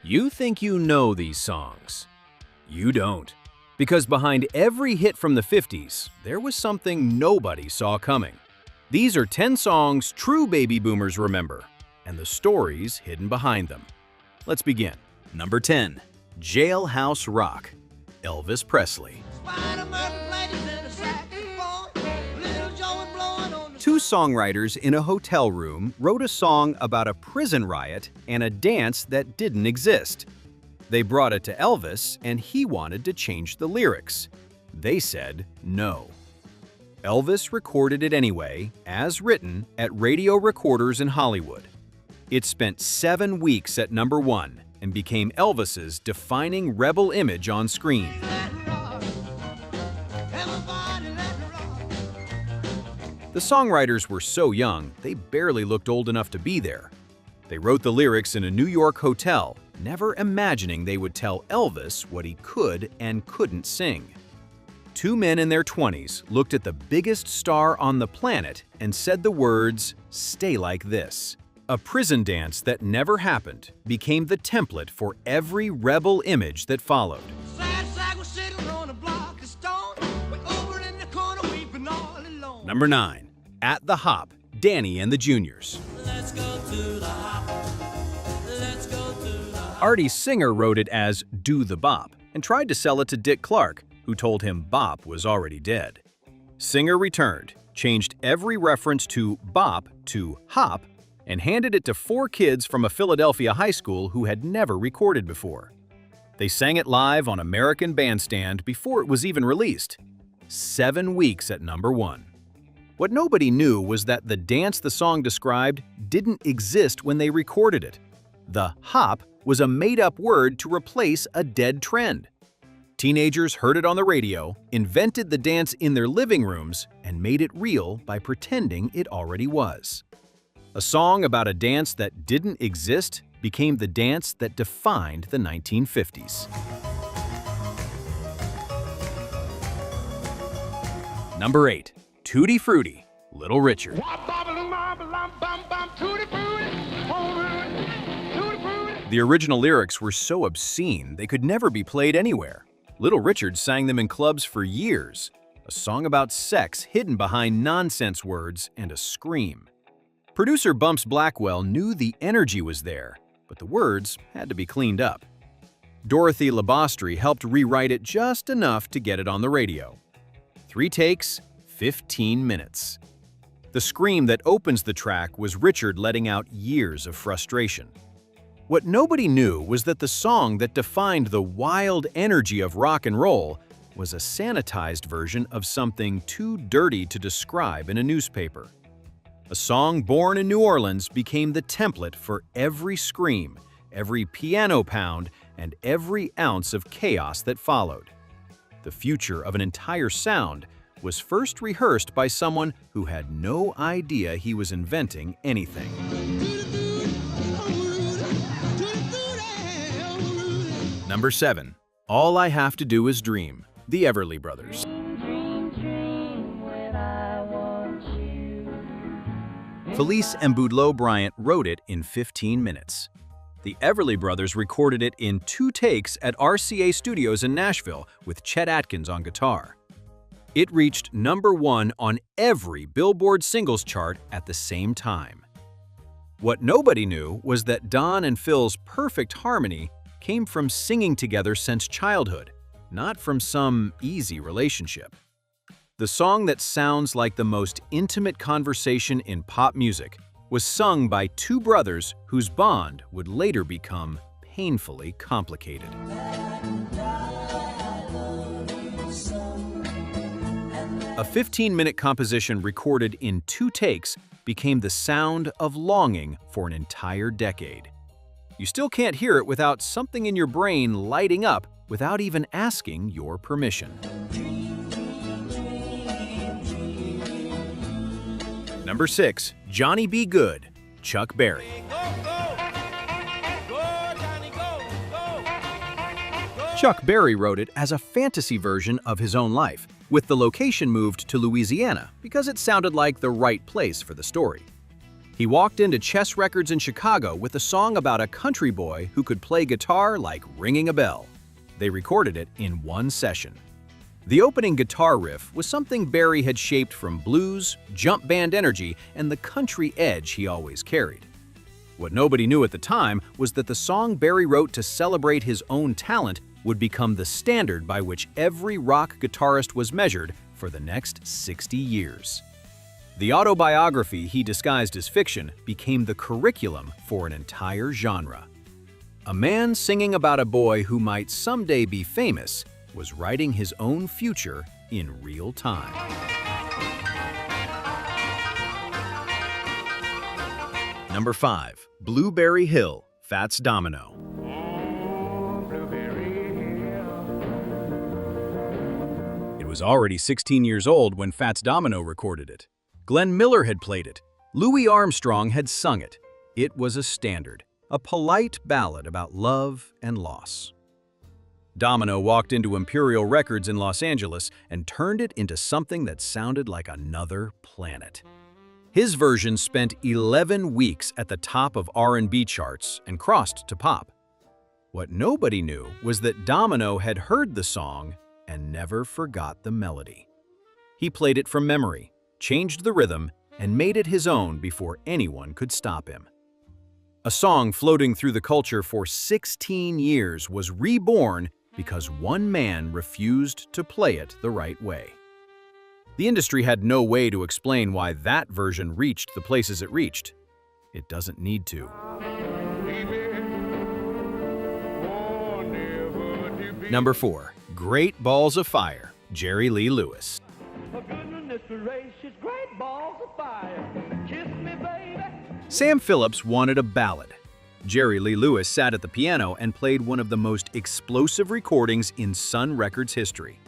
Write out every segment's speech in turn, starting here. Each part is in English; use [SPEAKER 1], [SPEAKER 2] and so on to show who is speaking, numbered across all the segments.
[SPEAKER 1] You think you know these songs. You don't. Because behind every hit from the 50s, there was something nobody saw coming. These are 10 songs true baby boomers remember, and the stories hidden behind them. Let's begin. Number 10. Jailhouse Rock, Elvis Presley. Two songwriters in a hotel room wrote a song about a prison riot and a dance that didn't exist. They brought it to Elvis, and he wanted to change the lyrics. They said no. Elvis recorded it anyway, as written, at radio recorders in Hollywood. It spent 7 weeks at number 1 and became Elvis's defining rebel image on screen. The songwriters were so young, they barely looked old enough to be there. They wrote the lyrics in a New York hotel, never imagining they would tell Elvis what he could and couldn't sing. Two men in their 20s looked at the biggest star on the planet and said the words, "Stay like this." A prison dance that never happened became the template for every rebel image that followed. Number 9. At the Hop, Danny and the Juniors. Artie Singer wrote it as "Do the Bop" and tried to sell it to Dick Clark, who told him bop was already dead. Singer returned, changed every reference to bop to hop, and handed it to 4 kids from a Philadelphia high school who had never recorded before. They sang it live on American Bandstand before it was even released. 7 weeks at number 1. What nobody knew was that the dance the song described didn't exist when they recorded it. The hop was a made-up word to replace a dead trend. Teenagers heard it on the radio, invented the dance in their living rooms, and made it real by pretending it already was. A song about a dance that didn't exist became the dance that defined the 1950s. Number 8. Tutti Frutti, Little Richard. The original lyrics were so obscene they could never be played anywhere. Little Richard sang them in clubs for years, a song about sex hidden behind nonsense words and a scream. Producer Bumps Blackwell knew the energy was there, but the words had to be cleaned up. Dorothy Labostri helped rewrite it just enough to get it on the radio. 3 takes, 15 minutes. The scream that opens the track was Richard letting out years of frustration. What nobody knew was that the song that defined the wild energy of rock and roll was a sanitized version of something too dirty to describe in a newspaper. A song born in New Orleans became the template for every scream, every piano pound, and every ounce of chaos that followed. The future of an entire sound was first rehearsed by someone who had no idea he was inventing anything. Number 7. All I Have to Do Is Dream, the Everly Brothers. Felice and Boudleaux Bryant wrote it in 15 minutes. The Everly Brothers recorded it in 2 takes at RCA Studios in Nashville with Chet Atkins on guitar. It reached number 1 on every Billboard singles chart at the same time. What nobody knew was that Don and Phil's perfect harmony came from singing together since childhood, not from some easy relationship. The song that sounds like the most intimate conversation in pop music was sung by 2 brothers whose bond would later become painfully complicated. A 15-minute composition recorded in 2 takes became the sound of longing for an entire decade. You still can't hear it without something in your brain lighting up without even asking your permission. Number 6. Johnny B. Good, Chuck Berry. Chuck Berry wrote it as a fantasy version of his own life, with the location moved to Louisiana because it sounded like the right place for the story. He walked into Chess Records in Chicago with a song about a country boy who could play guitar like ringing a bell. They recorded it in one session. The opening guitar riff was something Barry had shaped from blues, jump band energy, and the country edge he always carried. What nobody knew at the time was that the song Barry wrote to celebrate his own talent would become the standard by which every rock guitarist was measured for the next 60 years. The autobiography he disguised as fiction became the curriculum for an entire genre. A man singing about a boy who might someday be famous was writing his own future in real time. Number 5. Blueberry Hill, Fats Domino. It was already 16 years old when Fats Domino recorded it. Glenn Miller had played it. Louis Armstrong had sung it. It was a standard, a polite ballad about love and loss. Domino walked into Imperial Records in Los Angeles and turned it into something that sounded like another planet. His version spent 11 weeks at the top of R&B charts and crossed to pop. What nobody knew was that Domino had heard the song and never forgot the melody. He played it from memory, changed the rhythm, and made it his own before anyone could stop him. A song floating through the culture for 16 years was reborn because one man refused to play it the right way. The industry had no way to explain why that version reached the places it reached. It doesn't need to. Number 4. Great Balls of Fire, Jerry Lee Lewis. Sam Phillips wanted a ballad. Jerry Lee Lewis sat at the piano and played one of the most explosive recordings in Sun Records history.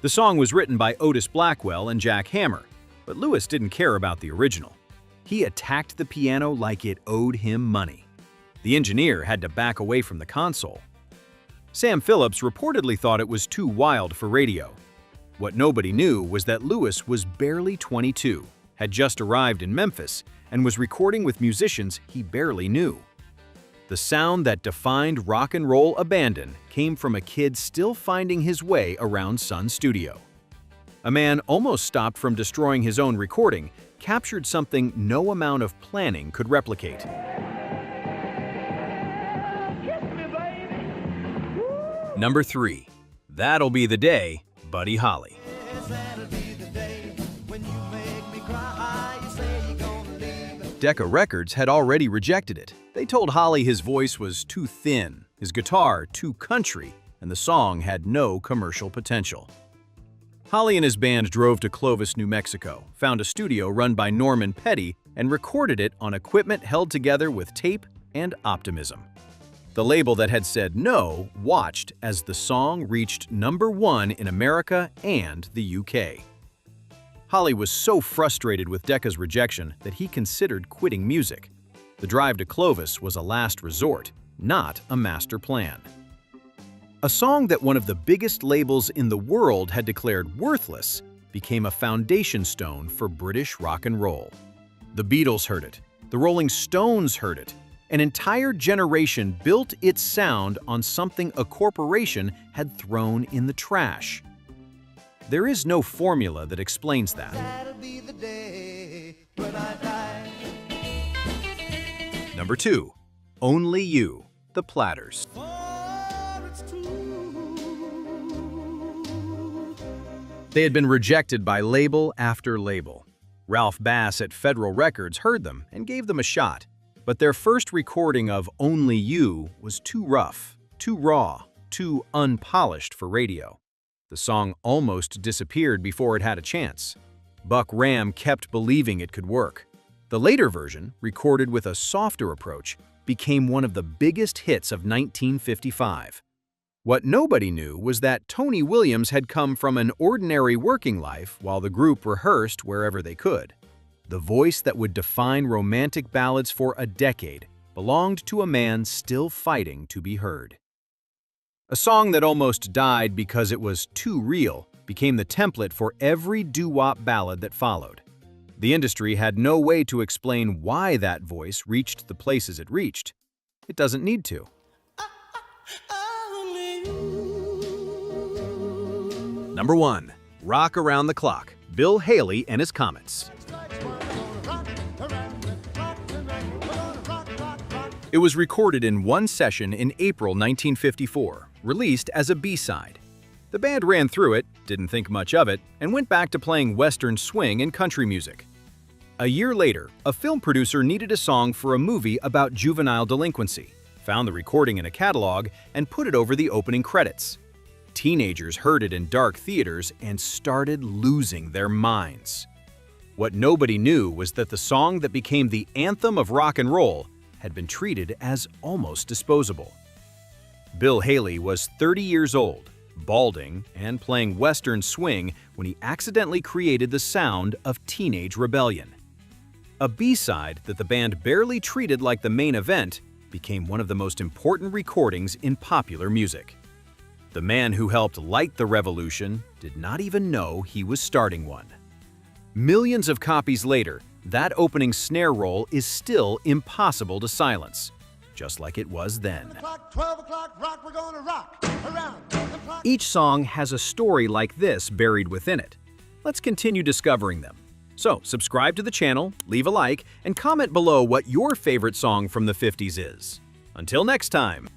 [SPEAKER 1] The song was written by Otis Blackwell and Jack Hammer, but Lewis didn't care about the original. He attacked the piano like it owed him money. The engineer had to back away from the console. Sam Phillips reportedly thought it was too wild for radio. What nobody knew was that Lewis was barely 22, had just arrived in Memphis, and was recording with musicians he barely knew. The sound that defined rock and roll abandon came from a kid still finding his way around Sun Studio. A man almost stopped from destroying his own recording, captured something no amount of planning could replicate. Number 3. That'll Be the Day, Buddy Holly. Decca Records had already rejected it. They told Holly his voice was too thin, his guitar too country, and the song had no commercial potential. Holly and his band drove to Clovis, New Mexico, found a studio run by Norman Petty, and recorded it on equipment held together with tape and optimism. The label that had said no watched as the song reached number 1 in America and the UK. Holly was so frustrated with Decca's rejection that he considered quitting music. The drive to Clovis was a last resort, not a master plan. A song that one of the biggest labels in the world had declared worthless became a foundation stone for British rock and roll. The Beatles heard it, the Rolling Stones heard it. An entire generation built its sound on something a corporation had thrown in the trash. There is no formula that explains that. That'll be the day when I die. Number 2. Only You, the Platters. They had been rejected by label after label. Ralph Bass at Federal Records heard them and gave them a shot. But their first recording of Only You was too rough, too raw, too unpolished for radio. The song almost disappeared before it had a chance. Buck Ram kept believing it could work. The later version, recorded with a softer approach, became one of the biggest hits of 1955. What nobody knew was that Tony Williams had come from an ordinary working life while the group rehearsed wherever they could. The voice that would define romantic ballads for a decade belonged to a man still fighting to be heard. A song that almost died because it was too real became the template for every doo-wop ballad that followed. The industry had no way to explain why that voice reached the places it reached. It doesn't need to. Number 1. Rock Around the Clock, Bill Haley and His Comets. It was recorded in one session in April 1954, released as a B-side. The band ran through it, didn't think much of it, and went back to playing Western swing and country music. A year later, a film producer needed a song for a movie about juvenile delinquency, found the recording in a catalog, and put it over the opening credits. Teenagers heard it in dark theaters and started losing their minds. What nobody knew was that the song that became the anthem of rock and roll had been treated as almost disposable. Bill Haley was 30 years old, balding, and playing Western swing when he accidentally created the sound of teenage rebellion. A B-side that the band barely treated like the main event became one of the most important recordings in popular music. The man who helped light the revolution did not even know he was starting one. Millions of copies later, that opening snare roll is still impossible to silence, just like it was then.
[SPEAKER 2] 12 o'clock, rock, we're gonna rock around the clock.
[SPEAKER 1] Each song has a story like this buried within it. Let's continue discovering them. So, subscribe to the channel, leave a like, and comment below what your favorite song from the 50s is. Until next time!